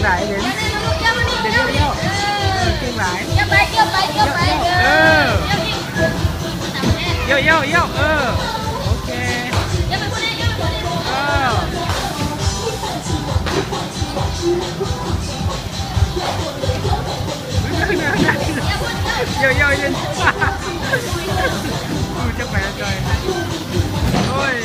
หลายเด่นเด่นเยี่ยวเก่งหลายเยี่ยวโอเคเยี่ยวยืนจะไปแล้วจอยโอ้ย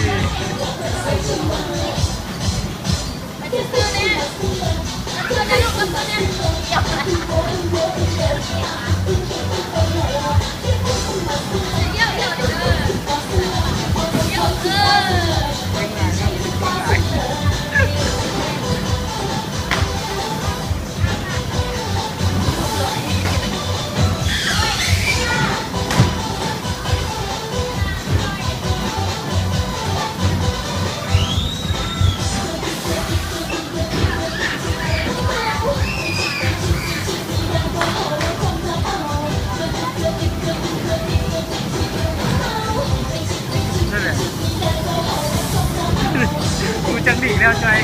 กูจังดีแล้วจอย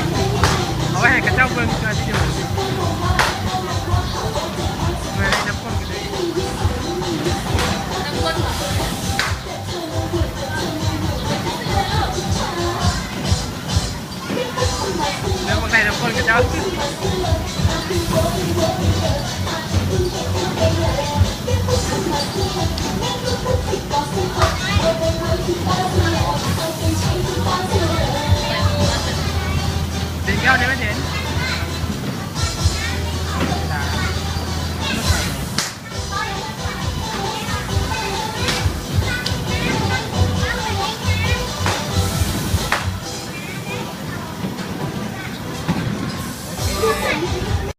เอาไว้ให้กับเจ้าเบิ้งจอยที่อยู่ไม่ได้น้ำข้นกันเลยเนื้อบางในน้ำข้นกับเจ้าเด่นเก้าได้ไหมเด่นโอเค